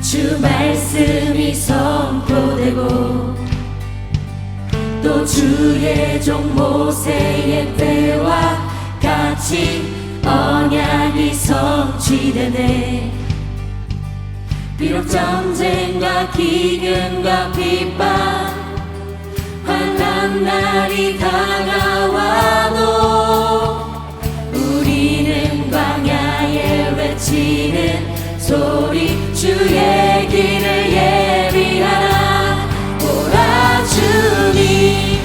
주 말씀이 선포되고 또 주의 종 모세의 때와 같이 언약이 성취되네. 비록 전쟁과 기근과 핍박 환난 날이 다가와도 우리는 광야에 외치는 소리 주의 길을 예비하라. 오라 주님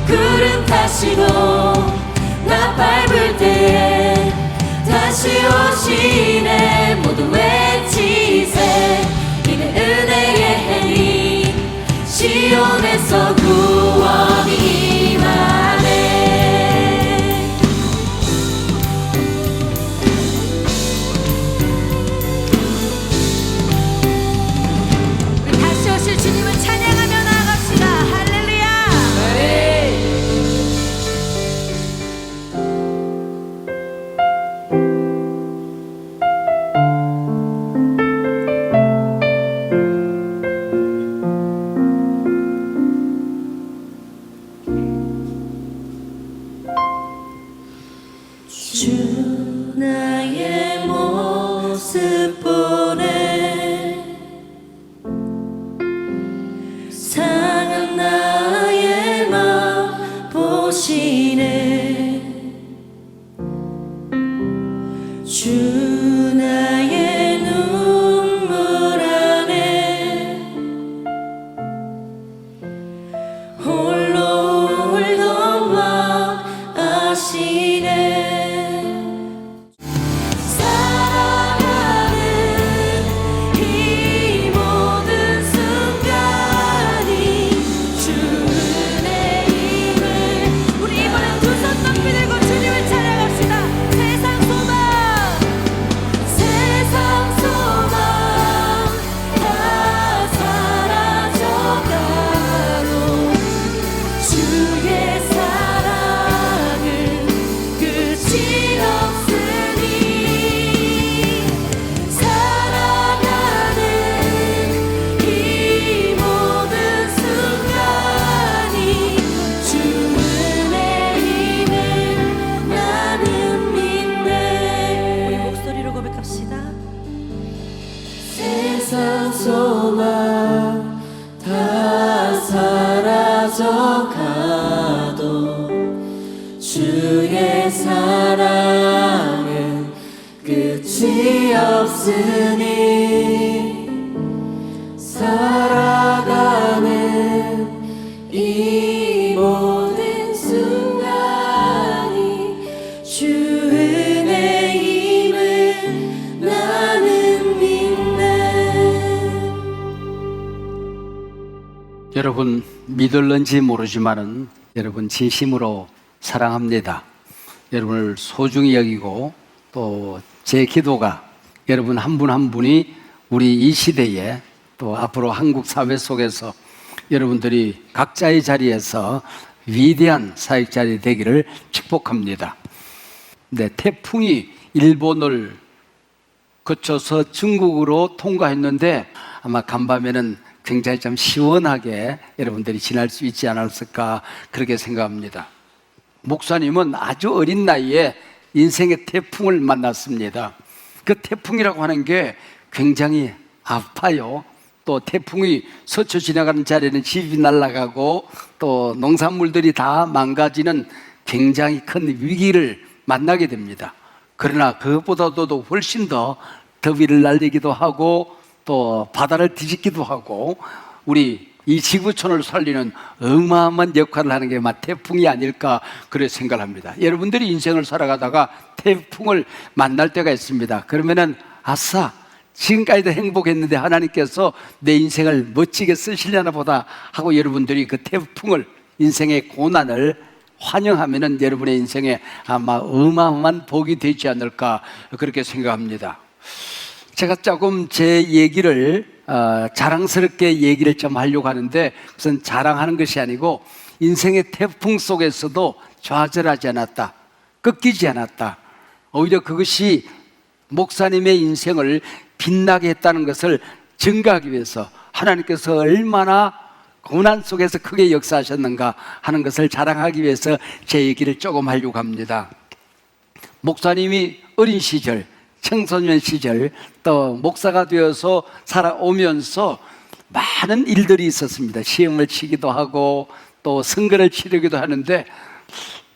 구름 타시고 나 밟을 때에 다시 오시네. 모두 외치세 이는 은혜의 해니 시온에서 구원이 임하네. 우리 다시 오실 주님을 찬양하며 나아갑시다. 할렐루야. 주 나의 모습 보네. 상한 나의 맘 보시네. 주 나의 눈물 안에 홀로 울던 맘 아시네. 세상 소망 다 사라져가도 주의 사랑은 끝이 없으니 살아가는 이 모든 순간이 주 은혜임을 나는 믿네. 여러분 믿을는지 모르지만은 여러분 진심으로 사랑합니다. 여러분을 소중히 여기고 또 제 기도가 여러분 한 분 한 분이 우리 이 시대에 또 앞으로 한국 사회 속에서 여러분들이 각자의 자리에서 위대한 사역자들이 되기를 축복합니다. 네, 태풍이 일본을 거쳐서 중국으로 통과했는데 아마 간밤에는 굉장히 좀 시원하게 여러분들이 지날 수 있지 않았을까 그렇게 생각합니다. 목사님은 아주 어린 나이에 인생의 태풍을 만났습니다. 그 태풍이라고 하는 게 굉장히 아파요. 또 태풍이 스쳐 지나가는 자리에는 집이 날아가고 또 농산물들이 다 망가지는 굉장히 큰 위기를 만나게 됩니다. 그러나 그것보다도 훨씬 더 더위를 날리기도 하고 또 바다를 뒤집기도 하고 우리 이 지구촌을 살리는 어마어마한 역할을 하는 게 막 태풍이 아닐까 그렇게 생각을 합니다. 여러분들이 인생을 살아가다가 태풍을 만날 때가 있습니다. 그러면은 아싸 지금까지도 행복했는데 하나님께서 내 인생을 멋지게 쓰시려나 보다 하고 여러분들이 그 태풍을 인생의 고난을 환영하면은 여러분의 인생에 아마 어마어마한 복이 되지 않을까 그렇게 생각합니다. 제가 조금 제 얘기를 자랑스럽게 얘기를 좀 하려고 하는데 우선 자랑하는 것이 아니고 인생의 태풍 속에서도 좌절하지 않았다, 꺾이지 않았다. 오히려 그것이 목사님의 인생을 빛나게 했다는 것을 증가하기 위해서 하나님께서 얼마나 고난 속에서 크게 역사하셨는가 하는 것을 자랑하기 위해서 제 얘기를 조금 하려고 합니다. 목사님이 어린 시절, 청소년 시절, 또 목사가 되어서 살아오면서 많은 일들이 있었습니다. 시험을 치기도 하고 또 선거를 치르기도 하는데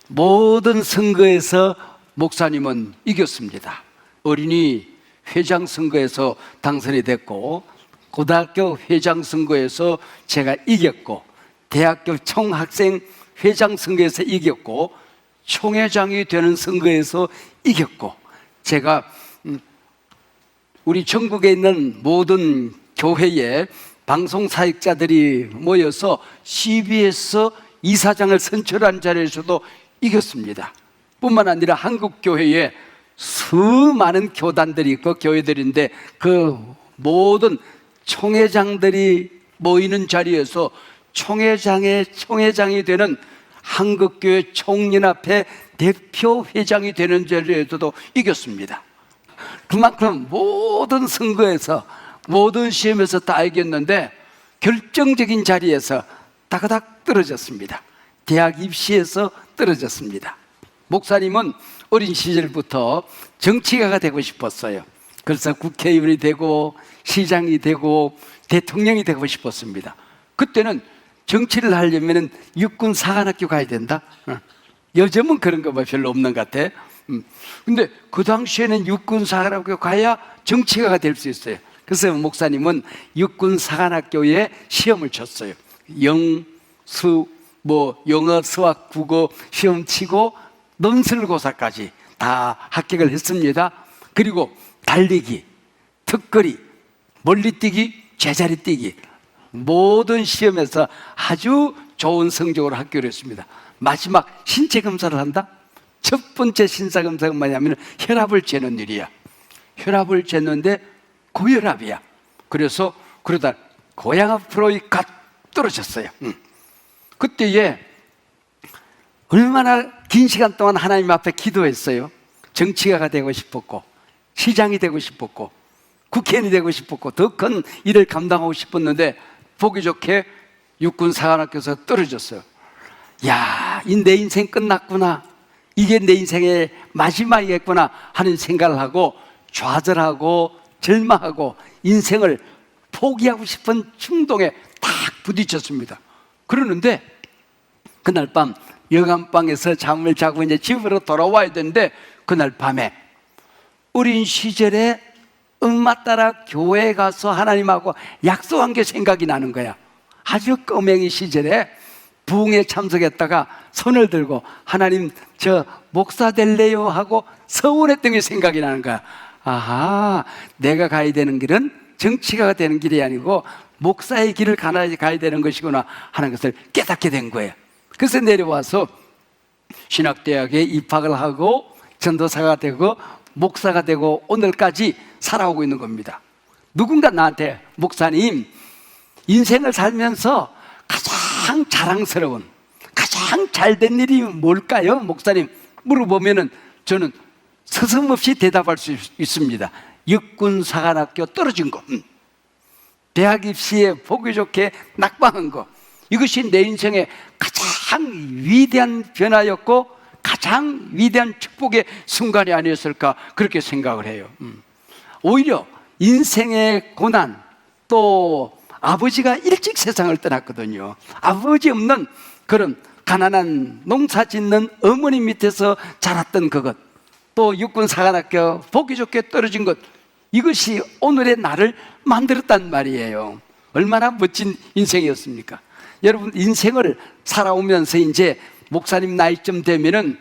모든 선거에서 목사님은 이겼습니다. 어린이 회장 선거에서 당선이 됐고, 고등학교 회장 선거에서 제가 이겼고, 대학교 총학생 회장 선거에서 이겼고, 총회장이 되는 선거에서 이겼고, 제가 우리 전국에 있는 모든 교회에 방송사역자들이 모여서 CBS 이사장을 선출한 자리에서도 이겼습니다. 뿐만 아니라 한국교회에 수많은 교단들이 있고 교회들인데 그 모든 총회장들이 모이는 자리에서 총회장의 총회장이 되는 한국교회 총연합회 대표 회장이 되는 자리에서도 이겼습니다. 그만큼 모든 선거에서 모든 시험에서 다 이겼는데 결정적인 자리에서 따그닥 떨어졌습니다. 대학 입시에서 떨어졌습니다. 목사님은 어린 시절부터 정치가가 되고 싶었어요. 그래서 국회의원이 되고 시장이 되고 대통령이 되고 싶었습니다. 그때는 정치를 하려면 육군 사관학교 가야 된다. 요즘은 그런 거 별로 없는 것 같아. 근데 그 당시에는 육군 사관학교 가야 정치가가 될 수 있어요. 그래서 목사님은 육군 사관학교에 시험을 쳤어요. 영어, 수학, 국어 시험 치고 논술고사까지 다 합격을 했습니다. 그리고 달리기, 턱걸이, 멀리뛰기, 제자리뛰기 모든 시험에서 아주 좋은 성적으로 합격을 했습니다. 마지막 신체 검사를 한다? 첫 번째 신사 검사가 뭐냐면 혈압을 재는 일이야. 혈압을 쟀는데 고혈압이야. 그래서 그러다 고향 앞으로 갓 떨어졌어요. 그때에 얼마나 긴 시간 동안 하나님 앞에 기도했어요. 정치가가 되고 싶었고, 시장이 되고 싶었고, 국회의원이 되고 싶었고, 더 큰 일을 감당하고 싶었는데 보기 좋게 육군 사관학교에서 떨어졌어요. 야, 내 인생 끝났구나. 이게 내 인생의 마지막이겠구나 하는 생각을 하고 좌절하고 절망하고 인생을 포기하고 싶은 충동에 딱 부딪혔습니다. 그러는데 그날 밤 여간방에서 잠을 자고 이제 집으로 돌아와야 되는데 그날 밤에 어린 시절에 엄마 따라 교회에 가서 하나님하고 약속한 게 생각이 나는 거야. 아주 꼬맹이 시절에 부흥에 참석했다가 손을 들고 하나님 저 목사 될래요 하고 서원했던 게 생각이 나는 거야. 아하, 내가 가야 되는 길은 정치가가 되는 길이 아니고 목사의 길을 가야 되는 것이구나 하는 것을 깨닫게 된 거예요. 그래서 내려와서 신학대학에 입학을 하고 전도사가 되고 목사가 되고 오늘까지 살아오고 있는 겁니다. 누군가 나한테 목사님 인생을 살면서 가장 자랑스러운 가장 잘된 일이 뭘까요? 목사님 물어보면은 저는 서슴없이 대답할 수 있습니다. 육군 사관학교 떨어진 거, 대학 입시에 보기 좋게 낙방한 거, 이것이 내 인생의 가장 위대한 변화였고 가장 위대한 축복의 순간이 아니었을까 그렇게 생각을 해요. 오히려 인생의 고난, 또 아버지가 일찍 세상을 떠났거든요. 아버지 없는 그런 가난한 농사 짓는 어머니 밑에서 자랐던 그것, 또 육군 사관학교 보기 좋게 떨어진 것, 이것이 오늘의 나를 만들었단 말이에요. 얼마나 멋진 인생이었습니까? 여러분, 인생을 살아오면서 이제 목사님 나이쯤 되면은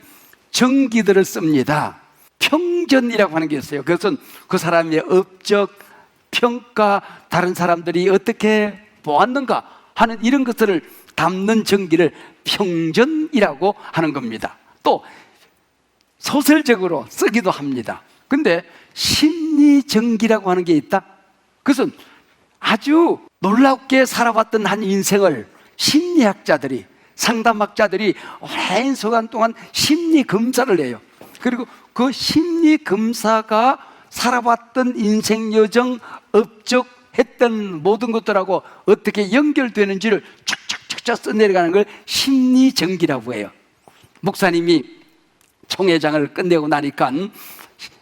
정기들을 씁니다. 평전이라고 하는 게 있어요. 그것은 그 사람의 업적, 평가, 다른 사람들이 어떻게 보았는가 하는 이런 것들을 담는 정기를 평전이라고 하는 겁니다. 또 소설적으로 쓰기도 합니다. 근데 심리정기라고 하는 게 있다. 그것은 아주 놀랍게 살아왔던 한 인생을 심리학자들이, 상담학자들이 오랜 시간 동안 심리검사를 해요. 그리고 그 심리검사가 살아왔던 인생 여정, 업적, 했던 모든 것들하고 어떻게 연결되는지를 쫙쫙쫙쫙 써내려가는 걸 심리전기라고 해요. 목사님이 총회장을 끝내고 나니까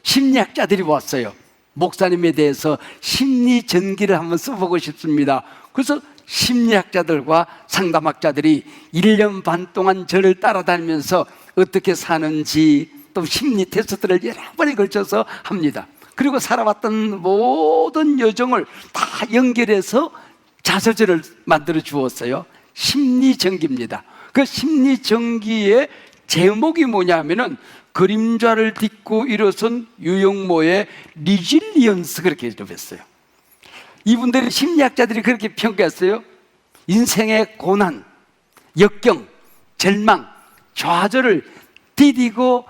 심리학자들이 왔어요. 목사님에 대해서 심리전기를 한번 써보고 싶습니다. 그래서 심리학자들과 상담학자들이 1년 반 동안 저를 따라다니면서 어떻게 사는지 또 심리 테스트를 여러 번에 걸쳐서 합니다. 그리고 살아왔던 모든 여정을 다 연결해서 자서전을 만들어 주었어요. 심리전기입니다. 그 심리전기의 제목이 뭐냐면은 그림자를 딛고 일어선 유영모의 리질리언스, 그렇게 이름했어요. 이분들이 심리학자들이 그렇게 평가했어요. 인생의 고난, 역경, 절망, 좌절을 디디고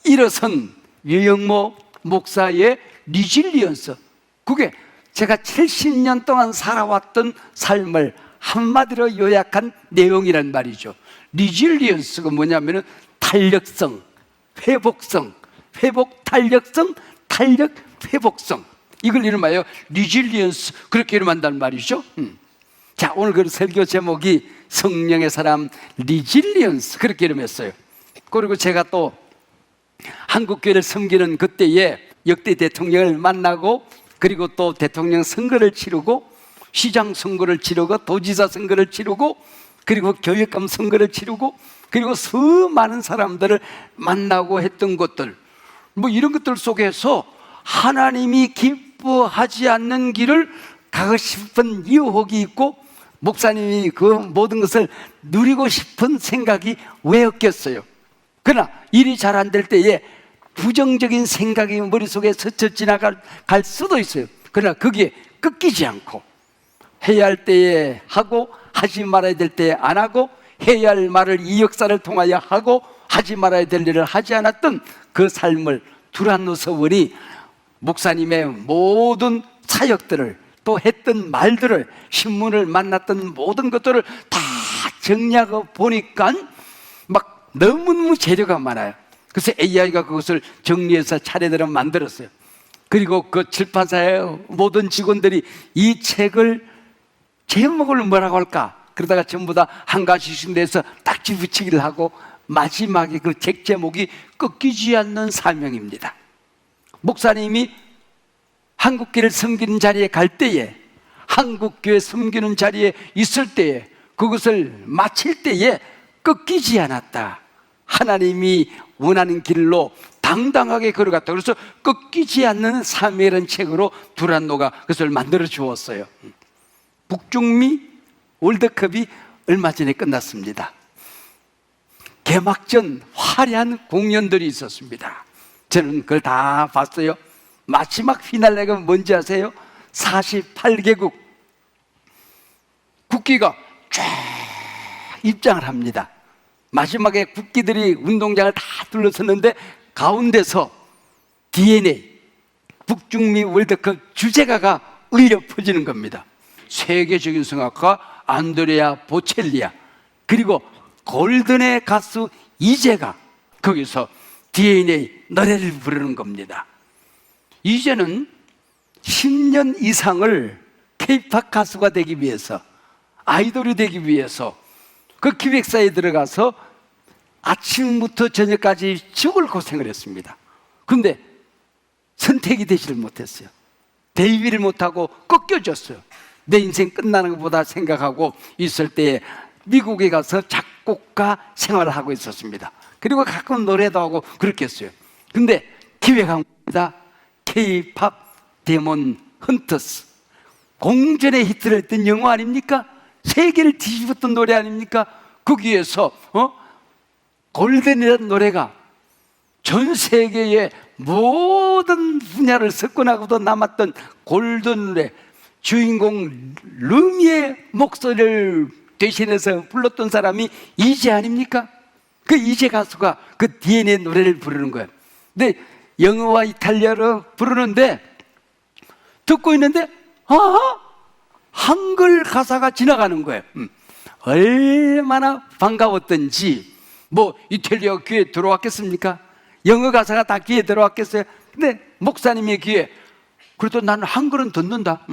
일어선 유영모 목사의 리질리언스, 그게 제가 70년 동안 살아왔던 삶을 한마디로 요약한 내용이란 말이죠. 리질리언스가 뭐냐면은 탄력성, 회복성, 회복 탄력성, 탄력 회복성, 이걸 이름하여 리질리언스, 그렇게 이름한단 말이죠. 자, 오늘 그 설교 제목이 성령의 사람 리질리언스, 그렇게 이름했어요. 그리고 제가 또 한국교회를 섬기는 그때에 역대 대통령을 만나고, 그리고 또 대통령 선거를 치르고, 시장 선거를 치르고, 도지사 선거를 치르고, 그리고 교육감 선거를 치르고, 그리고 수많은 사람들을 만나고 했던 것들, 뭐 이런 것들 속에서 하나님이 기뻐하지 않는 길을 가고 싶은 유혹이 있고, 목사님이 그 모든 것을 누리고 싶은 생각이 왜 없겠어요? 그러나 일이 잘 안 될 때에 부정적인 생각이 머릿속에 스쳐 지나갈 수도 있어요. 그러나 거기에 꺾이지 않고, 해야 할 때에 하고 하지 말아야 될 때에 안 하고, 해야 할 말을 이 역사를 통하여 하고 하지 말아야 될 일을 하지 않았던 그 삶을 두란노서 보니 목사님의 모든 사역들을, 또 했던 말들을, 신문을 만났던 모든 것들을 다 정리하고 보니까 막 너무너무 재료가 많아요. 그래서 AI가 그것을 정리해서 차례대로 만들었어요. 그리고 그 출판사의 모든 직원들이 이 책을 제목을 뭐라고 할까? 그러다가 전부 다 한 가지씩 내서 딱지 붙이기를 하고, 마지막에 그 책 제목이 꺾이지 않는 사명입니다. 목사님이 한국교회를 섬기는 자리에 갈 때에, 한국교회 섬기는 자리에 있을 때에, 그것을 마칠 때에 꺾이지 않았다. 하나님이 원하는 길로 당당하게 걸어갔다. 그래서 꺾이지 않는 사명이라는 책으로 두란노가 그것을 만들어 주었어요. 북중미 월드컵이 얼마 전에 끝났습니다. 개막전 화려한 공연들이 있었습니다. 저는 그걸 다 봤어요. 마지막 피날레가 뭔지 아세요? 48개국 국기가 쫙 입장을 합니다. 마지막에 국기들이 운동장을 다 둘러섰는데 가운데서 DNA 북중미 월드컵 주제가가 울려 퍼지는 겁니다. 세계적인 성악가 안드레아 보첼리아, 그리고 골든의 가수 이재가 거기서 DNA 노래를 부르는 겁니다. 이제는 10년 이상을 K-팝 가수가 되기 위해서, 아이돌이 되기 위해서 그 기획사에 들어가서 아침부터 저녁까지 죽을 고생을 했습니다. 근데 선택이 되지를 못했어요. 데뷔를 못하고 꺾여졌어요. 내 인생 끝나는 것보다 생각하고 있을 때에 미국에 가서 작곡가 생활을 하고 있었습니다. 그리고 가끔 노래도 하고 그렇게 했어요. 근데 기획한 겁니다. K-팝 데몬 헌터스, 공전의 히트를 했던 영화 아닙니까? 세계를 뒤집었던 노래 아닙니까? 거기에서 골든이라는 노래가 전 세계의 모든 분야를 석권하고도 남았던 골든 노래, 주인공 루미의 목소리를 대신해서 불렀던 사람이 이재 아닙니까? 그 이재 가수가 그 DNA 노래를 부르는 거예요. 근데 영어와 이탈리아로 부르는데 듣고 있는데 한글 가사가 지나가는 거예요. 얼마나 반가웠던지. 뭐 이탈리아 귀에 들어왔겠습니까? 영어 가사가 다 귀에 들어왔겠어요? 근데 목사님의 귀에, 그래도 나는 한글은 듣는다.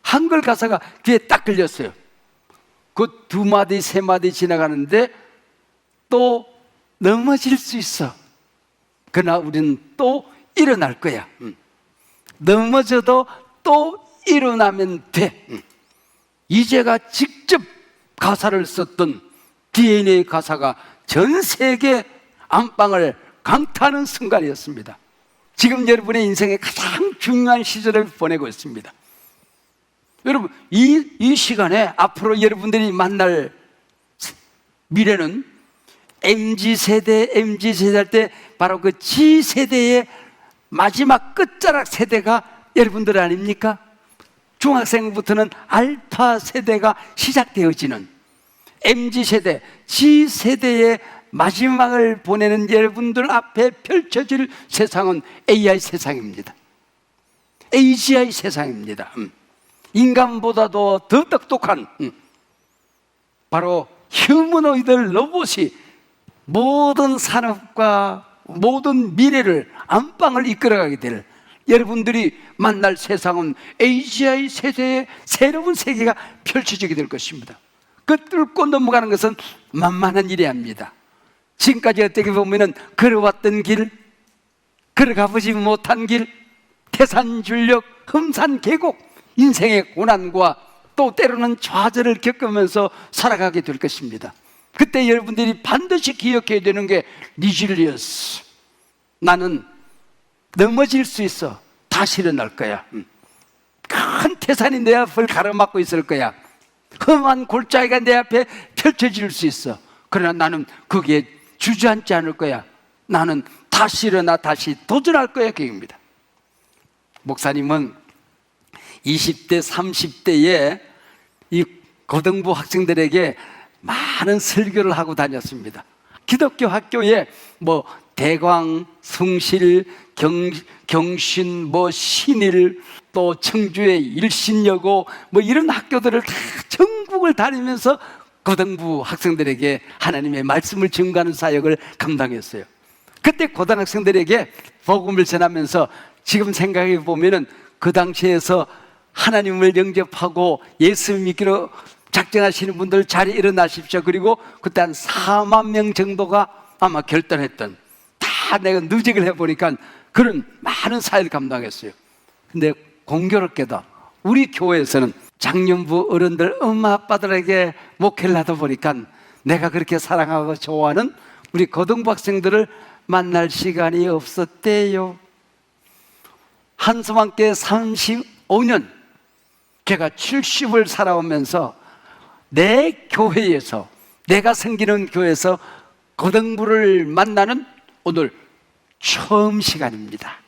한글 가사가 귀에 딱 들렸어요. 그 두 마디 세 마디 지나가는데 또 넘어질 수 있어. 그러나 우리는 또 일어날 거야. 넘어져도 또 일어나면 돼. 이제가 직접 가사를 썼던 DNA 가사가 전 세계 안방을 강타하는 순간이었습니다. 지금 여러분의 인생의 가장 중요한 시절을 보내고 있습니다. 여러분, 이 시간에 앞으로 여러분들이 만날 미래는 MZ세대 할 때 바로 그 G세대의 마지막 끝자락 세대가 여러분들 아닙니까? 중학생부터는 알파 세대가 시작되어지는 MZ세대, G세대의 마지막을 보내는 여러분들 앞에 펼쳐질 세상은 AI 세상입니다. AGI 세상입니다. 인간보다도 더 똑똑한 바로 휴머노이드 로봇이 모든 산업과 모든 미래를 안방을 이끌어가게 될 여러분들이 만날 세상은 AGI 세대의 새로운 세계가 펼쳐지게 될 것입니다. 그 뚫고 넘어가는 것은 만만한 일이 아닙니다. 지금까지 어떻게 보면 걸어왔던 길, 걸어가보지 못한 길, 태산줄력, 험산계곡, 인생의 고난과 또 때로는 좌절을 겪으면서 살아가게 될 것입니다. 그때 여러분들이 반드시 기억해야 되는 게 리질리언스. 나는 넘어질 수 있어. 다시 일어날 거야. 큰 태산이 내 앞을 가로막고 있을 거야. 험한 골짜기가 내 앞에 펼쳐질 수 있어. 그러나 나는 거기에 주저앉지 않을 거야. 나는 다시 일어나 다시 도전할 거야. 그입니다. 목사님은 20대, 30대에 이 고등부 학생들에게 많은 설교를 하고 다녔습니다. 기독교 학교에 대광, 숭실, 경신, 신일, 또 청주의 일신여고 이런 학교들을 다 전국을 다니면서 고등부 학생들에게 하나님의 말씀을 증거하는 사역을 감당했어요. 그때 고등학생들에게 복음을 전하면서 지금 생각해 보면은 그 당시에서 하나님을 영접하고 예수 믿기로 작정하시는 분들 자리에 일어나십시오. 그리고 그때 한 4만 명 정도가 아마 결단했던, 다 내가 누적을 해보니까 그런 많은 사회를 감당했어요. 근데 공교롭게도 우리 교회에서는 장년부 어른들, 엄마 아빠들에게 목회를 하다 보니까 내가 그렇게 사랑하고 좋아하는 우리 고등부 학생들을 만날 시간이 없었대요. 한숨함께 35년 제가 70을 살아오면서 내 교회에서, 내가 섬기는 교회에서 고등부를 만나는 오늘 처음 시간입니다.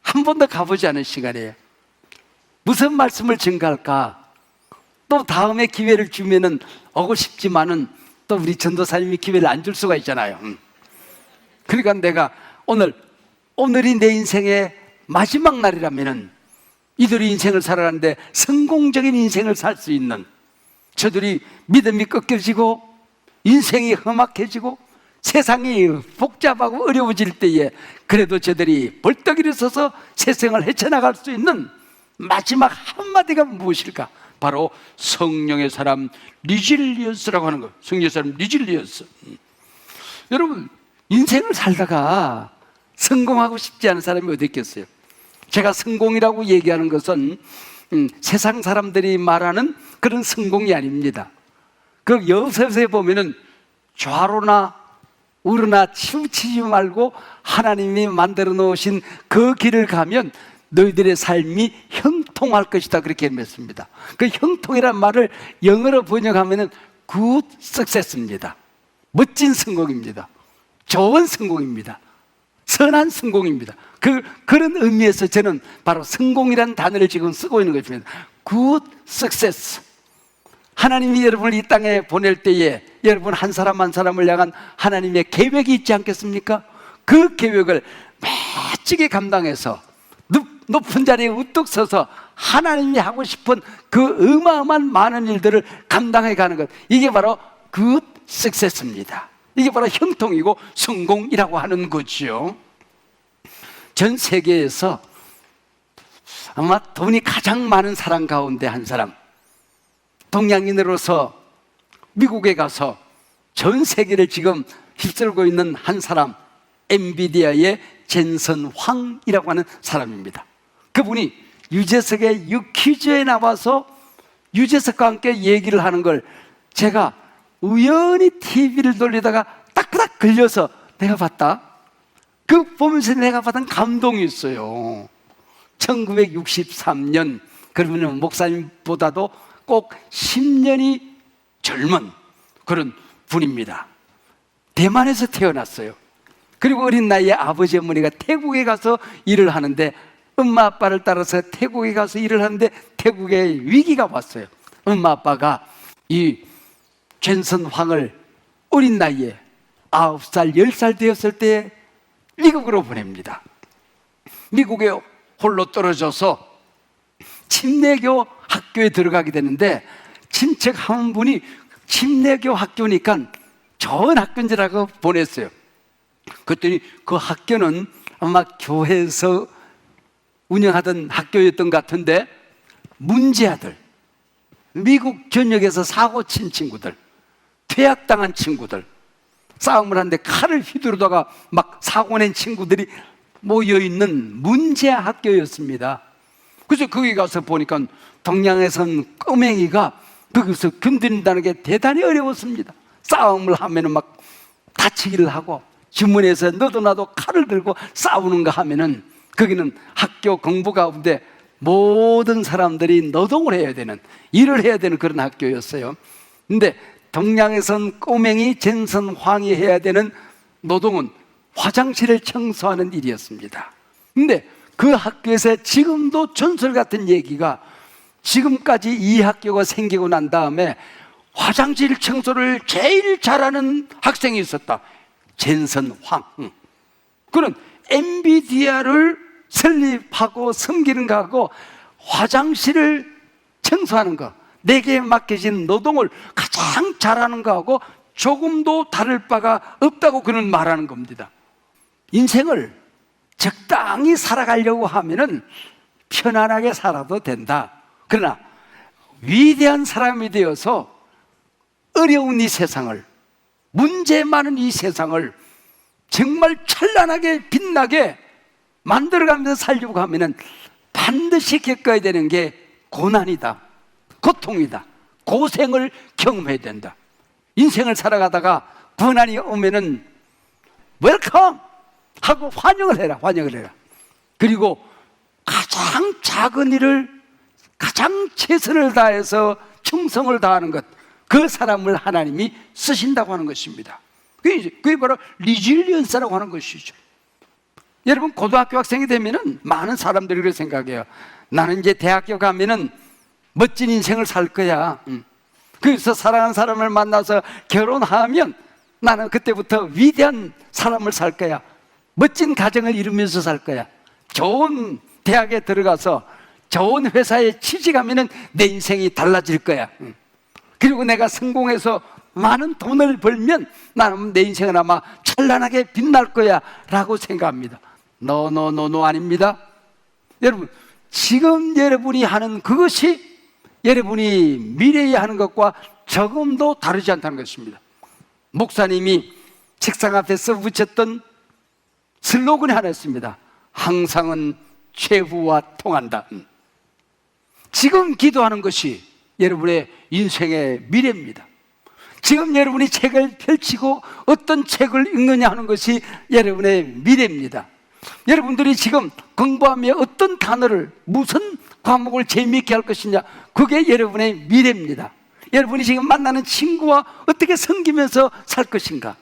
한 번도 가보지 않은 시간이에요. 무슨 말씀을 증가할까? 또 다음에 기회를 주면은 오고 싶지만은 또 우리 전도사님이 기회를 안 줄 수가 있잖아요. 그러니까 내가 오늘이 내 인생의 마지막 날이라면은 이들이 인생을 살아가는데 성공적인 인생을 살 수 있는, 저들이 믿음이 꺾여지고 인생이 험악해지고 세상이 복잡하고 어려워질 때에 그래도 저들이 벌떡 일어서서 세상을 헤쳐나갈 수 있는 마지막 한마디가 무엇일까? 바로 성령의 사람 리질리언스라고 하는 거예요. 성령의 사람 리질리언스. 여러분, 인생을 살다가 성공하고 싶지 않은 사람이 어디 있겠어요? 제가 성공이라고 얘기하는 것은 세상 사람들이 말하는 그런 성공이 아닙니다. 그 여서에 보면은 좌로나 우로나 치우치지 말고 하나님이 만들어 놓으신 그 길을 가면 너희들의 삶이 형통할 것이다, 그렇게 맺습니다. 그 형통이란 말을 영어로 번역하면은 good success입니다. 멋진 성공입니다. 좋은 성공입니다. 선한 성공입니다. 그런 의미에서 저는 바로 성공이라는 단어를 지금 쓰고 있는 것입니다. good success. 하나님이 여러분을 이 땅에 보낼 때에 여러분 한 사람 한 사람을 향한 하나님의 계획이 있지 않겠습니까? 그 계획을 멋지게 감당해서 높은 자리에 우뚝 서서 하나님이 하고 싶은 그 어마어마한 많은 일들을 감당해 가는 것, 이게 바로 good success입니다. 이게 바로 형통이고 성공이라고 하는 거죠. 전 세계에서 아마 돈이 가장 많은 사람 가운데 한 사람, 동양인으로서 미국에 가서 전 세계를 지금 휩쓸고 있는 한 사람, 엔비디아의 젠슨 황이라고 하는 사람입니다. 그분이 유재석의 유퀴즈에 나와서 유재석과 함께 얘기를 하는 걸 제가 우연히 TV를 돌리다가 딱딱 걸려서 내가 봤다. 그 보면서 내가 받은 감동이 있어요. 1963년, 그러면 목사님보다도 꼭 10년이 젊은 그런 분입니다. 대만에서 태어났어요. 그리고 어린 나이에 아버지 어머니가 태국에 가서 일을 하는데, 엄마 아빠를 따라서 태국에 가서 일을 하는데 태국에 위기가 왔어요. 엄마 아빠가 이 젠슨 황을 어린 나이에 9살, 10살 되었을 때 미국으로 보냅니다. 미국에 홀로 떨어져서 침례교 학교에 들어가게 되는데, 친척 한 분이 침례교 학교니까 좋은 학교인 줄 알고 보냈어요. 그랬더니 그 학교는 아마 교회에서 운영하던 학교였던 것 같은데, 문제아들, 미국 전역에서 사고 친 친구들, 퇴학당한 친구들, 싸움을 하는데 칼을 휘두르다가 막 사고 낸 친구들이 모여있는 문제아 학교였습니다. 그래서 거기 가서 보니까 동양에선 꼬맹이가 거기서 견딘다는 게 대단히 어려웠습니다. 싸움을 하면은 막 다치기를 하고, 주문에서 너도 나도 칼을 들고 싸우는가 하면은 거기는 학교 공부 가운데 모든 사람들이 노동을 해야 되는, 일을 해야 되는 그런 학교였어요. 근데 동양에선 꼬맹이 젠슨 황이 해야 되는 노동은 화장실을 청소하는 일이었습니다. 근데 그 학교에서 지금도 전설 같은 얘기가, 지금까지 이 학교가 생기고 난 다음에 화장실 청소를 제일 잘하는 학생이 있었다. 젠슨 황. 그는 엔비디아를 설립하고 섬기는 거하고 화장실을 청소하는 거, 내게 맡겨진 노동을 가장 잘하는 거하고 조금도 다를 바가 없다고 그는 말하는 겁니다. 인생을 적당히 살아가려고 하면은 편안하게 살아도 된다. 그러나 위대한 사람이 되어서 어려운 이 세상을, 문제 많은 이 세상을 정말 찬란하게 빛나게 만들어가면서 살려고 하면은 반드시 겪어야 되는 게 고난이다, 고통이다, 고생을 경험해야 된다. 인생을 살아가다가 고난이 오면은 웰컴 하고 환영을 해라, 환영을 해라. 그리고 가장 작은 일을 가장 최선을 다해서 충성을 다하는 것, 그 사람을 하나님이 쓰신다고 하는 것입니다. 그게 바로 리질리언스라고 하는 것이죠. 여러분, 고등학교 학생이 되면은 많은 사람들이 그렇게 생각해요. 나는 이제 대학교 가면은 멋진 인생을 살 거야. 그래서 사랑하는 사람을 만나서 결혼하면 나는 그때부터 위대한 사람을 살 거야. 멋진 가정을 이루면서 살 거야. 좋은 대학에 들어가서 좋은 회사에 취직하면은 내 인생이 달라질 거야. 그리고 내가 성공해서 많은 돈을 벌면 나는 내 인생은 아마 찬란하게 빛날 거야 라고 생각합니다. 노 아닙니다. 여러분, 지금 여러분이 하는 그것이 여러분이 미래에 하는 것과 조금도 다르지 않다는 것입니다. 목사님이 책상 앞에 써붙였던 슬로건이 하나 있습니다. 항상은 최후와 통한다. 지금 기도하는 것이 여러분의 인생의 미래입니다. 지금 여러분이 책을 펼치고 어떤 책을 읽느냐 하는 것이 여러분의 미래입니다. 여러분들이 지금 공부하며 어떤 단어를, 무슨 과목을 재미있게 할 것이냐, 그게 여러분의 미래입니다. 여러분이 지금 만나는 친구와 어떻게 섬기면서 살 것인가,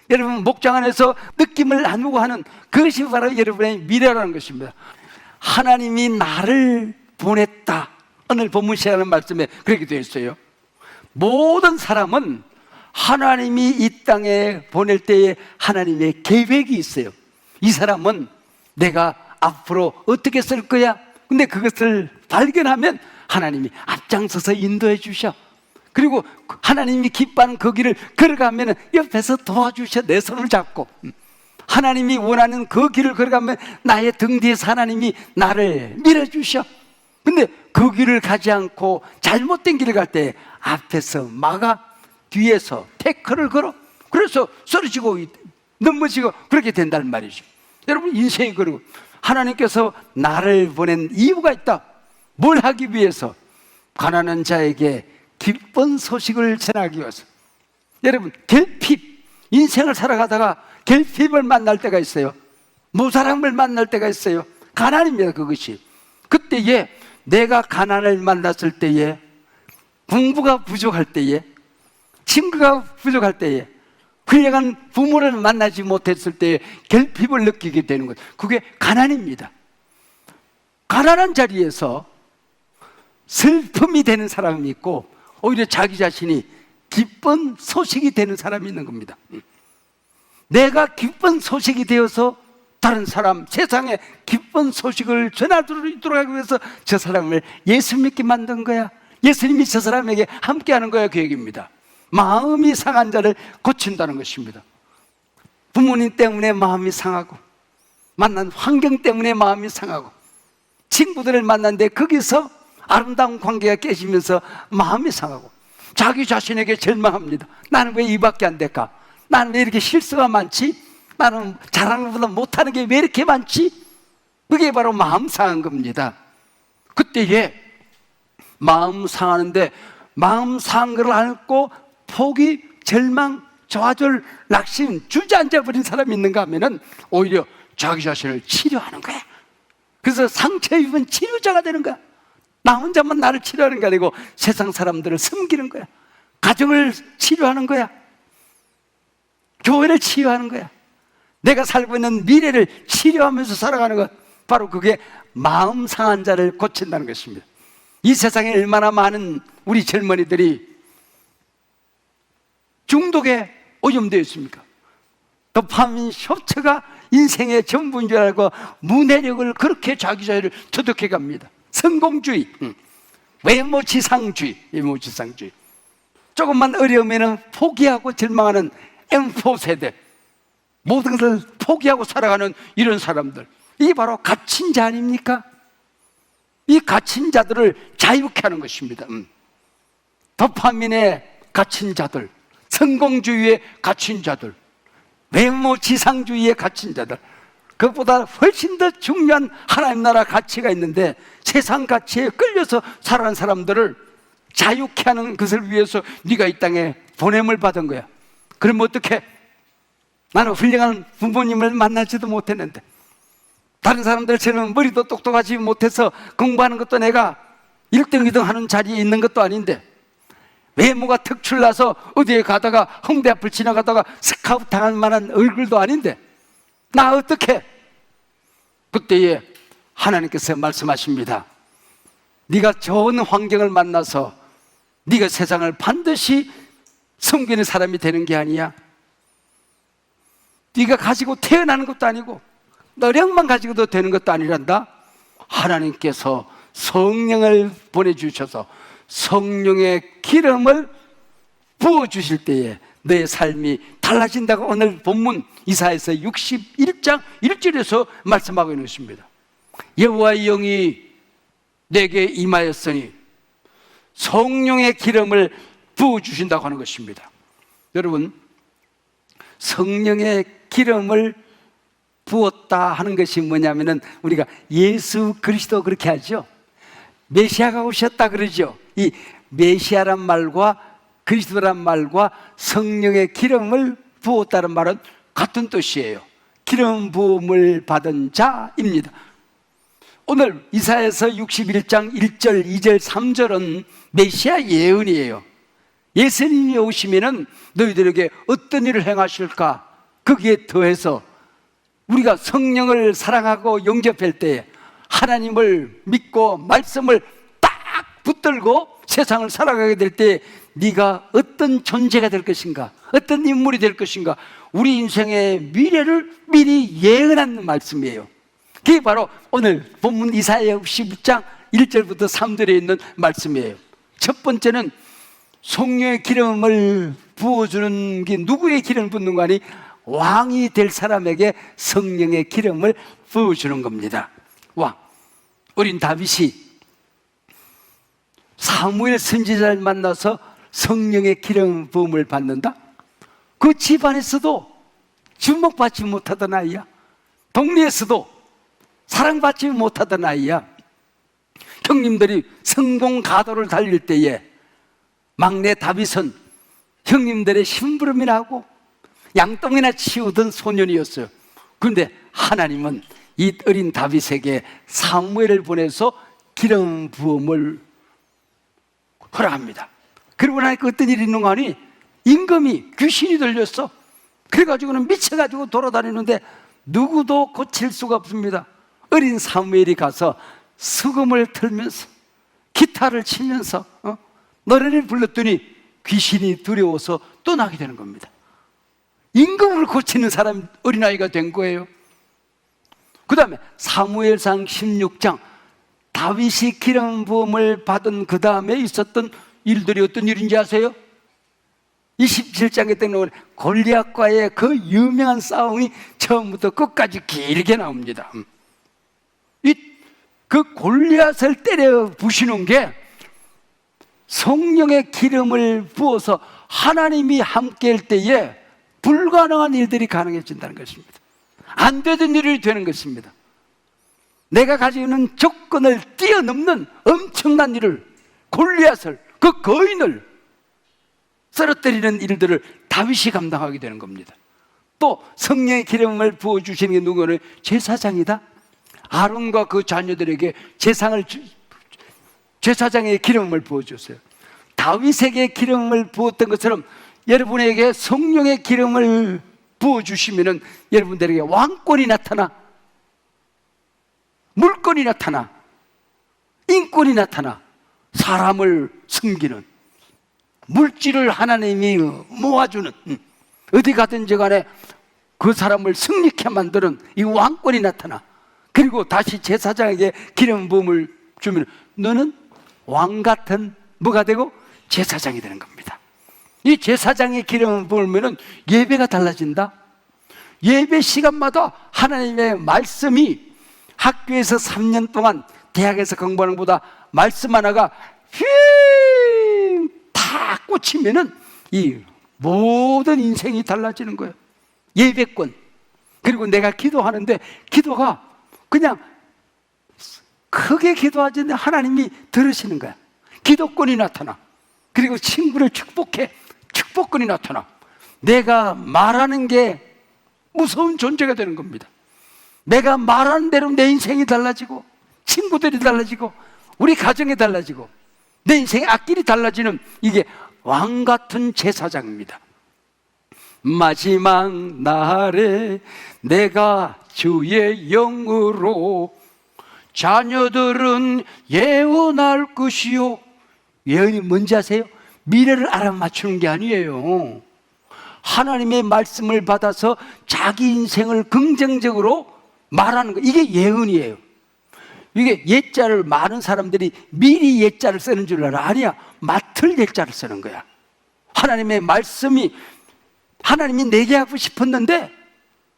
여러분 목장 안에서 느낌을 나누고 하는 그것이 바로 여러분의 미래라는 것입니다. 하나님이 나를 보냈다, 오늘 본문 시작하는 말씀에 그렇게 되어 있어요. 모든 사람은 하나님이 이 땅에 보낼 때에 하나님의 계획이 있어요. 이 사람은 내가 앞으로 어떻게 쓸 거야? 근데 그것을 발견하면 하나님이 앞장서서 인도해 주셔. 그리고 하나님이 기뻐하는 그 길을 걸어가면 옆에서 도와주셔. 내 손을 잡고. 하나님이 원하는 그 길을 걸어가면 나의 등 뒤에서 하나님이 나를 밀어주셔. 근데 그 길을 가지 않고 잘못된 길을 갈 때 앞에서 막아, 뒤에서 태클을 걸어. 그래서 쓰러지고 넘어지고 그렇게 된다는 말이죠. 여러분, 인생이 그리고 하나님께서 나를 보낸 이유가 있다. 뭘 하기 위해서? 가난한 자에게 기쁜 소식을 전하기 위해서. 여러분, 결핍, 인생을 살아가다가 결핍을 만날 때가 있어요. 무사람을 만날 때가 있어요. 가난입니다, 그것이. 그때에 내가 가난을 만났을 때에, 공부가 부족할 때에, 친구가 부족할 때에, 훌륭한 부모를 만나지 못했을 때에 결핍을 느끼게 되는 것, 그게 가난입니다. 가난한 자리에서 슬픔이 되는 사람이 있고, 오히려 자기 자신이 기쁜 소식이 되는 사람이 있는 겁니다. 내가 기쁜 소식이 되어서 다른 사람, 세상에 기쁜 소식을 전하도록 하기 위해서 저 사람을 예수 믿게 만든 거야. 예수님이 저 사람에게 함께하는 거야, 그 얘기입니다. 마음이 상한 자를 고친다는 것입니다. 부모님 때문에 마음이 상하고, 만난 환경 때문에 마음이 상하고, 친구들을 만났는데 거기서 아름다운 관계가 깨지면서 마음이 상하고, 자기 자신에게 절망합니다. 나는 왜 이밖에 안 될까? 나는 왜 이렇게 실수가 많지? 나는 잘하는 것보다 못하는 게 왜 이렇게 많지? 그게 바로 마음 상한 겁니다. 그때에 마음 상하는데, 마음 상한 걸 앓고 포기, 절망, 좌절, 낙심, 주저앉아 버린 사람이 있는가 하면은 오히려 자기 자신을 치료하는 거야. 그래서 상처 입은 치료자가 되는 거야. 나 혼자만 나를 치료하는 게 아니고 세상 사람들을 섬기는 거야. 가정을 치료하는 거야. 교회를 치유하는 거야. 내가 살고 있는 미래를 치료하면서 살아가는 것, 바로 그게 마음 상한 자를 고친다는 것입니다. 이 세상에 얼마나 많은 우리 젊은이들이 중독에 오염되어 있습니까? 도파민 섭취가 인생의 전부인 줄 알고 무내력을 그렇게 자기 자유를 터득해 갑니다. 성공주의, 외모지상주의, 외모지상주의. 조금만 어려우면 포기하고 절망하는 M4 세대, 모든 것을 포기하고 살아가는 이런 사람들, 이게 바로 갇힌 자 아닙니까? 이 갇힌 자들을 자유케 하는 것입니다. 도파민에 갇힌 자들, 성공주의에 갇힌 자들, 외모지상주의에 갇힌 자들, 그것보다 훨씬 더 중요한 하나님 나라 가치가 있는데 세상 가치에 끌려서 살아가는 사람들을 자유케 하는 것을 위해서 네가 이 땅에 보냄을 받은 거야. 그럼 어떻게? 나는 훌륭한 부모님을 만나지도 못했는데, 다른 사람들처럼 머리도 똑똑하지 못해서 공부하는 것도 내가 1등, 2등 하는 자리에 있는 것도 아닌데, 외모가 특출나서 어디에 가다가 홍대 앞을 지나가다가 스카우트 당할 만한 얼굴도 아닌데 나 어떻게? 그때에 하나님께서 말씀하십니다. 네가 좋은 환경을 만나서 네가 세상을 반드시 섬기는 사람이 되는 게 아니야. 네가 가지고 태어나는 것도 아니고 노력만 가지고도 되는 것도 아니란다. 하나님께서 성령을 보내주셔서 성령의 기름을 부어주실 때에 내 삶이 달라진다고 오늘 본문 이사야서 61장 1절에서 말씀하고 있는 것입니다. 여호와의 영이 내게 임하였으니 성령의 기름을 부어주신다고 하는 것입니다. 여러분, 성령의 기름을 부었다 하는 것이 뭐냐면은 우리가 예수 그리스도 그렇게 하죠. 메시아가 오셨다 그러죠. 이 메시아란 말과 그리스도란 말과 성령의 기름을 부었다는 말은 같은 뜻이에요. 기름 부음을 받은 자입니다. 오늘 이사야서 61장 1절, 2절, 3절은 메시아 예언이에요. 예수님이 오시면은 너희들에게 어떤 일을 행하실까? 거기에 더해서 우리가 성령을 사랑하고 영접할 때에 하나님을 믿고 말씀을 딱 붙들고 세상을 살아가게 될 때 네가 어떤 존재가 될 것인가, 어떤 인물이 될 것인가, 우리 인생의 미래를 미리 예언하는 말씀이에요. 그게 바로 오늘 본문 이사야 61장 1절부터 3절에 있는 말씀이에요. 첫 번째는 성령의 기름을 부어주는 게 누구의 기름을 붓는 거 아니? 왕이 될 사람에게 성령의 기름을 부어주는 겁니다. 왕. 어린 다윗이 사무엘 선지자를 만나서 성령의 기름 부음을 받는다? 그 집안에서도 주목받지 못하던 아이야. 동네에서도 사랑받지 못하던 아이야. 형님들이 성공가도를 달릴 때에 막내 다윗은 형님들의 심부름이라고 양똥이나 치우던 소년이었어요. 그런데 하나님은 이 어린 다윗에게 사무엘을 보내서 기름 부음을 허락합니다. 그러고 나니까 어떤 일이 있는가 하니 임금이 귀신이 들렸어. 그래가지고는 미쳐가지고 돌아다니는데 누구도 고칠 수가 없습니다. 어린 사무엘이 가서 수금을 틀면서 기타를 치면서 노래를 불렀더니 귀신이 두려워서 떠나게 되는 겁니다. 임금을 고치는 사람 어린아이가 된 거예요. 그 다음에 사무엘상 16장 다윗이 기름 부음을 받은 그 다음에 있었던 일들이 어떤 일인지 아세요? 27장에 때는 골리앗과의 그 유명한 싸움이 처음부터 끝까지 길게 나옵니다. 그 골리앗을 때려 부시는 게 성령의 기름을 부어서 하나님이 함께할 때에 불가능한 일들이 가능해진다는 것입니다. 안 되던 일이 되는 것입니다. 내가 가지고 있는 조건을 뛰어넘는 엄청난 일을, 골리앗을, 그 거인을 쓰러뜨리는 일들을 다윗이 감당하게 되는 겁니다. 또 성령의 기름을 부어주시는 게 누구는? 제사장이다. 아론과 그 자녀들에게 제사장의 기름을 부어줬어요. 다윗에게 기름을 부었던 것처럼 여러분에게 성령의 기름을 부어주시면 여러분들에게 왕권이 나타나, 물권이 나타나, 인권이 나타나, 사람을 섬기는, 물질을 하나님이 모아주는, 어디 가든지 간에 그 사람을 승리케 만드는 이 왕권이 나타나, 그리고 다시 제사장에게 기름 부음을 주면 너는 왕 같은 뭐가 되고 제사장이 되는 겁니다. 이 제사장의 기름을 부으면 예배가 달라진다. 예배 시간마다 하나님의 말씀이 학교에서 3년 동안 대학에서 공부하는 것보다 말씀 하나가 다 꽂히면은 이 모든 인생이 달라지는 거예요. 예배권. 그리고 내가 기도하는데 기도가 그냥 크게 기도하지 않는데 하나님이 들으시는 거야. 기도권이 나타나. 그리고 친구를 축복해. 축복권이 나타나. 내가 말하는 게 무서운 존재가 되는 겁니다. 내가 말하는 대로 내 인생이 달라지고, 친구들이 달라지고, 우리 가정이 달라지고, 내 인생의 앞길이 달라지는 이게 왕 같은 제사장입니다. 마지막 날에 내가 주의 영으로 자녀들은 예언할 것이요. 예언이 뭔지 아세요? 미래를 알아맞추는 게 아니에요. 하나님의 말씀을 받아서 자기 인생을 긍정적으로 말하는 거, 이게 예언이에요. 이게 예자를 많은 사람들이 미리 예자를 쓰는 줄 알아. 아니야, 맡을 예자를 쓰는 거야. 하나님의 말씀이 하나님이 내게 하고 싶었는데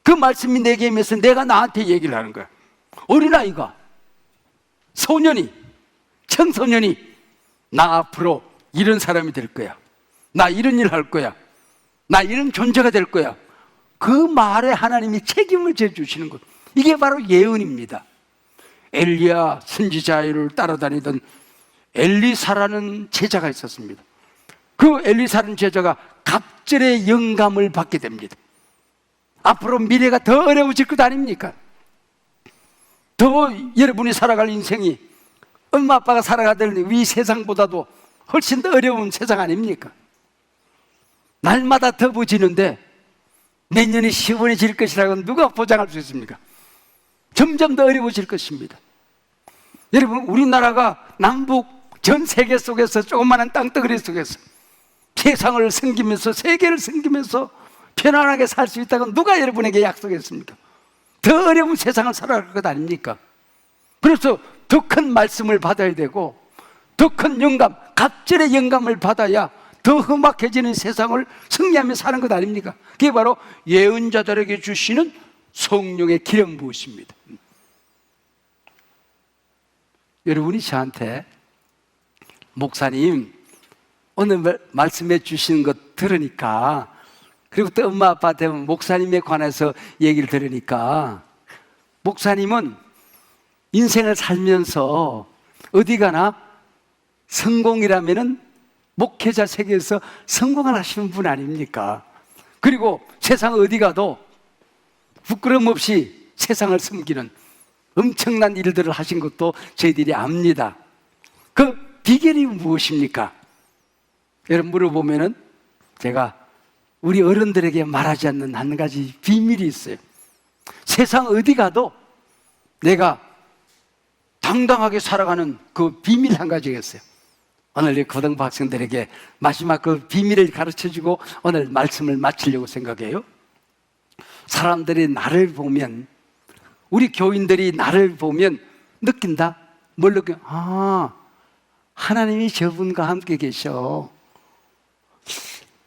그 말씀이 내게 하면서 내가 나한테 얘기를 하는 거야. 어린아이가, 소년이, 청소년이 나 앞으로 이런 사람이 될 거야. 나 이런 일 할 거야. 나 이런 존재가 될 거야. 그 말에 하나님이 책임을 져주시는 것. 이게 바로 예언입니다. 엘리야 선지자를 따라다니던 엘리사라는 제자가 있었습니다. 그 엘리사라는 제자가 갑절의 영감을 받게 됩니다. 앞으로 미래가 더 어려워질 것 아닙니까? 더 여러분이 살아갈 인생이 엄마 아빠가 살아가던 이 세상보다도 훨씬 더 어려운 세상 아닙니까? 날마다 더워지는데 내년이 시원해질 것이라고 누가 보장할 수 있습니까? 점점 더 어려워질 것입니다. 여러분, 우리나라가 남북 전 세계 속에서 조그마한 땅덩어리 속에서 세상을 섬기면서 세계를 섬기면서 편안하게 살 수 있다고 누가 여러분에게 약속했습니까? 더 어려운 세상을 살아갈 것 아닙니까? 그래서 더 큰 말씀을 받아야 되고 더 큰 영감, 갑절의 영감을 받아야 더 험악해지는 세상을 승리하며 사는 것 아닙니까? 그게 바로 예언자들에게 주시는 성령의 기름 부으십니다. 여러분이 저한테 목사님 오늘 말씀해 주시는 것 들으니까, 그리고 또 엄마 아빠한테 목사님에 관해서 얘기를 들으니까, 목사님은 인생을 살면서 어디 가나 성공이라면은 목회자 세계에서 성공을 하시는 분 아닙니까? 그리고 세상 어디 가도 부끄럼 없이 세상을 섬기는 엄청난 일들을 하신 것도 저희들이 압니다. 그 비결이 무엇입니까? 여러분 물어보면은 제가 우리 어른들에게 말하지 않는 한 가지 비밀이 있어요. 세상 어디 가도 내가 당당하게 살아가는 그 비밀 한 가지가 있어요. 오늘 이 고등부 학생들에게 마지막 그 비밀을 가르쳐주고 오늘 말씀을 마치려고 생각해요. 사람들이 나를 보면, 우리 교인들이 나를 보면 느낀다. 뭘 느껴? 하나님이 저분과 함께 계셔.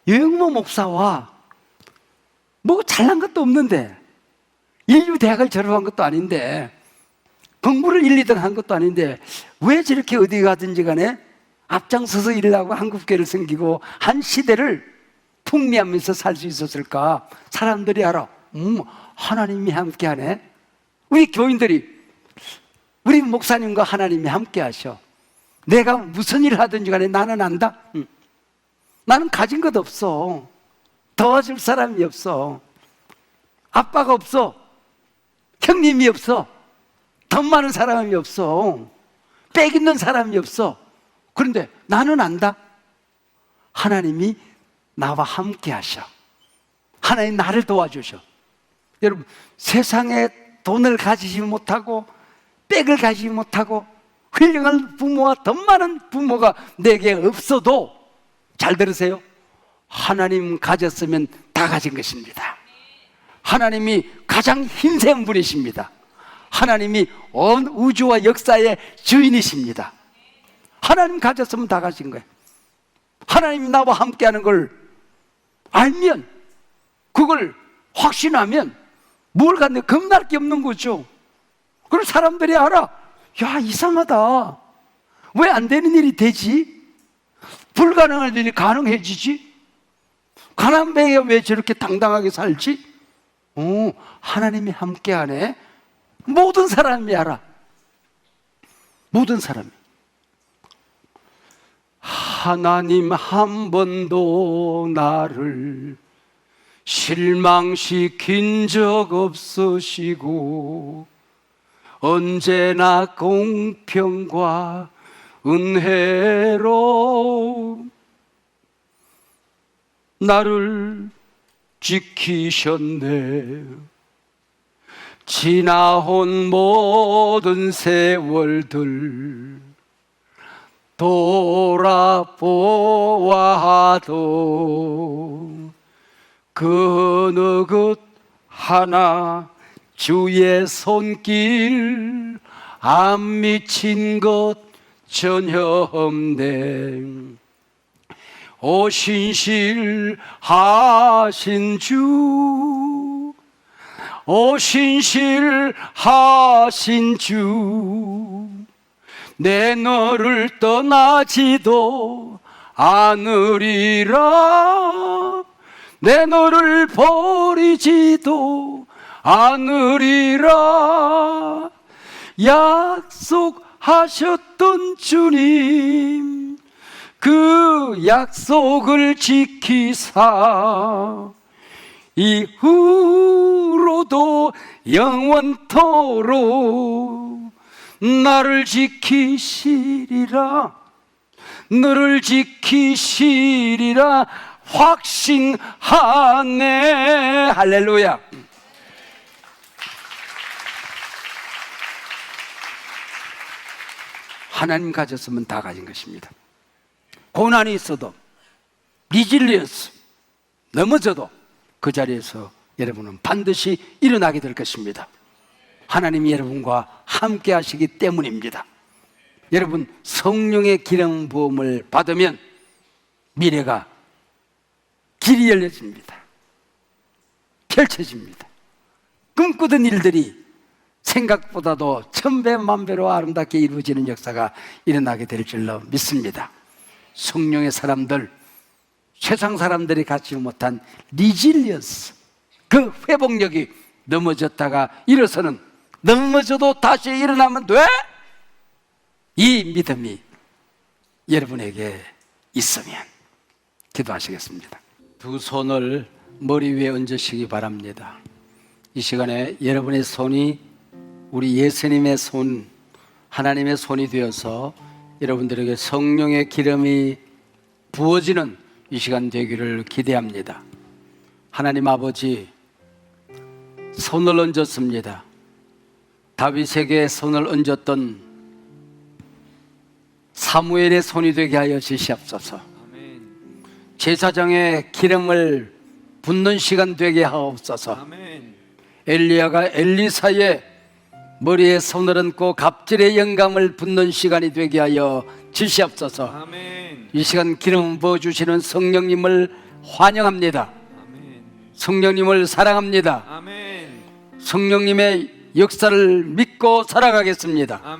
유영모 목사와 뭐 잘난 것도 없는데, 인류 대학을 졸업한 것도 아닌데, 공부를 1, 2등 한 것도 아닌데 왜 저렇게 어디 가든지 간에 앞장서서 일하고 한국교회를 섬기고 한 시대를 풍미하면서 살 수 있었을까? 사람들이 알아. 하나님이 함께하네. 우리 교인들이, 우리 목사님과 하나님이 함께 하셔. 내가 무슨 일을 하든지 간에 나는 안다. 나는 가진 것 없어. 도와줄 사람이 없어. 아빠가 없어. 형님이 없어. 돈 많은 사람이 없어. 빽 있는 사람이 없어. 그런데 나는 안다. 하나님이 나와 함께 하셔. 하나님 나를 도와주셔. 여러분, 세상에 돈을 가지지 못하고 빽을 가지지 못하고 훌륭한 부모와 돈 많은 부모가 내게 없어도, 잘 들으세요, 하나님 가졌으면 다 가진 것입니다. 하나님이 가장 힘센 분이십니다. 하나님이 온 우주와 역사의 주인이십니다. 하나님 가졌으면 다 가진 거예요. 하나님이 나와 함께하는 걸 알면, 그걸 확신하면 뭘 갖네, 겁날 게 없는 거죠. 그럼 사람들이 알아. 야, 이상하다. 왜 안 되는 일이 되지? 불가능한 일이 가능해지지? 가난뱅이가 왜 저렇게 당당하게 살지? 하나님이 함께하네. 모든 사람이 알아. 모든 사람이. 하나님 한 번도 나를 실망시킨 적 없으시고 언제나 공평과 은혜로 나를 지키셨네. 지나온 모든 세월들 돌아보아도 그 어느 것 하나 주의 손길 안 미친 것 전혀 없네. 오 신실하신 주, 오 신실하신 주, 내 너를 떠나지도 않으리라. 내 너를 버리지도 않으리라. 약속하셨던 주님, 그 약속을 지키사 이후로도 영원토록 나를 지키시리라. 너를 지키시리라 확신하네. 할렐루야. 하나님 가졌으면 다 가진 것입니다. 고난이 있어도, 리질리언스, 넘어져도 그 자리에서 여러분은 반드시 일어나게 될 것입니다. 하나님이 여러분과 함께 하시기 때문입니다. 여러분, 성령의 기름 부음을 받으면 미래가 길이 열려집니다. 펼쳐집니다. 꿈꾸던 일들이 생각보다도 천배만배로 아름답게 이루어지는 역사가 일어나게 될 줄로 믿습니다. 성령의 사람들, 세상 사람들이 갖지 못한 리질리언스, 그 회복력이 넘어졌다가 일어서는, 넘어져도 다시 일어나면 돼? 이 믿음이 여러분에게 있으면 기도하시겠습니다. 두 손을 머리 위에 얹으시기 바랍니다. 이 시간에 여러분의 손이 우리 예수님의 손, 하나님의 손이 되어서 여러분들에게 성령의 기름이 부어지는 이 시간 되기를 기대합니다. 하나님 아버지, 손을 얹었습니다. 다윗에게 손을 얹었던 사무엘의 손이 되게 하여 주시옵소서. 제사장의 기름을 붓는 시간 되게 하옵소서. 엘리야가 엘리사의 머리에 손을 얹고 갑질의 영감을 붓는 시간이 되게 하여 주시옵소서. 이 시간 기름 부어주시는 성령님을 환영합니다. 성령님을 사랑합니다. 성령님의 역사를 믿고 살아가겠습니다.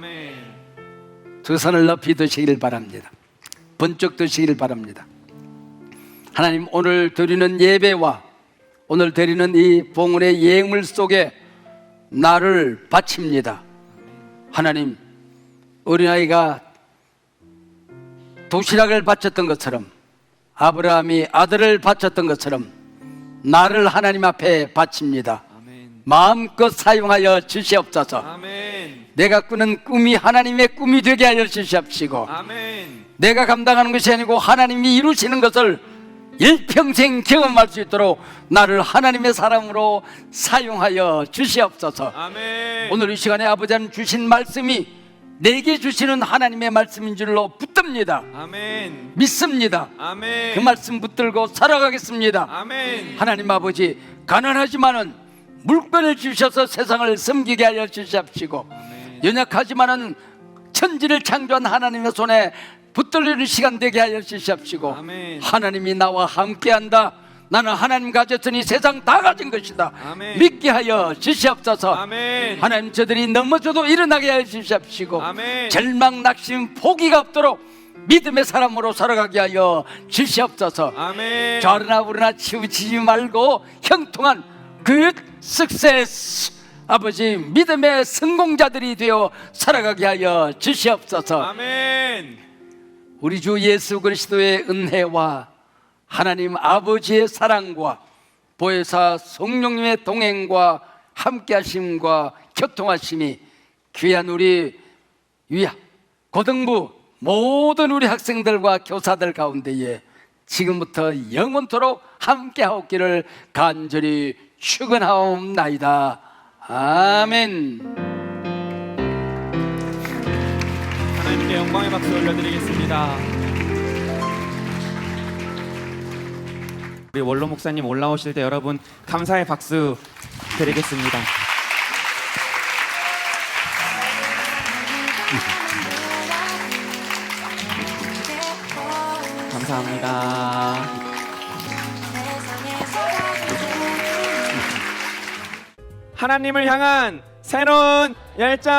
두 손을 높이 드시길 바랍니다. 번쩍 드시길 바랍니다. 하나님, 오늘 드리는 예배와 오늘 드리는 이 봉헌의 예물 속에 나를 바칩니다. 하나님, 어린아이가 도시락을 바쳤던 것처럼, 아브라함이 아들을 바쳤던 것처럼 나를 하나님 앞에 바칩니다. 마음껏 사용하여 주시옵소서. 내가 꾸는 꿈이 하나님의 꿈이 되게 하여 주시옵시고, 내가 감당하는 것이 아니고 하나님이 이루시는 것을 일평생 경험할 수 있도록 나를 하나님의 사람으로 사용하여 주시옵소서. 오늘 이 시간에 아버지 하나님 주신 말씀이 내게 주시는 하나님의 말씀인 줄로 붙듭니다. 믿습니다. 그 말씀 붙들고 살아가겠습니다. 하나님 아버지, 가난하지만은 물건을 주셔서 세상을 섬기게 하여 주시옵시고, 연약하지만은 천지를 창조한 하나님의 손에 붙들리는 시간 되게 하여 주시옵시고, 하나님이 나와 함께한다, 나는 하나님 가졌으니 세상 다 가진 것이다, 믿게 하여 주시옵소서. 하나님, 저들이 넘어져도 일어나게 하여 주시옵시고, 절망, 낙심, 포기가 없도록 믿음의 사람으로 살아가게 하여 주시옵소서. 좌르나 우르나 치우치지 말고 형통한 그 석세스, 아버지, 믿음의 성공자들이 되어 살아가게 하여 주시옵소서. 우리 주 예수 그리스도의 은혜와 하나님 아버지의 사랑과 보혜사 성령님의 동행과 함께하심과 교통하심이 귀한 우리 고등부 모든 우리 학생들과 교사들 가운데에 지금부터 영원토록 함께하옵기를 간절히 축원하옵나이다. 아멘. 하나님께 영광의 박수 올려드리겠습니다. 우리 원로 목사님 올라오실 때 여러분 감사의 박수 드리겠습니다. 감사합니다. 하나님을 향한 새로운 열정.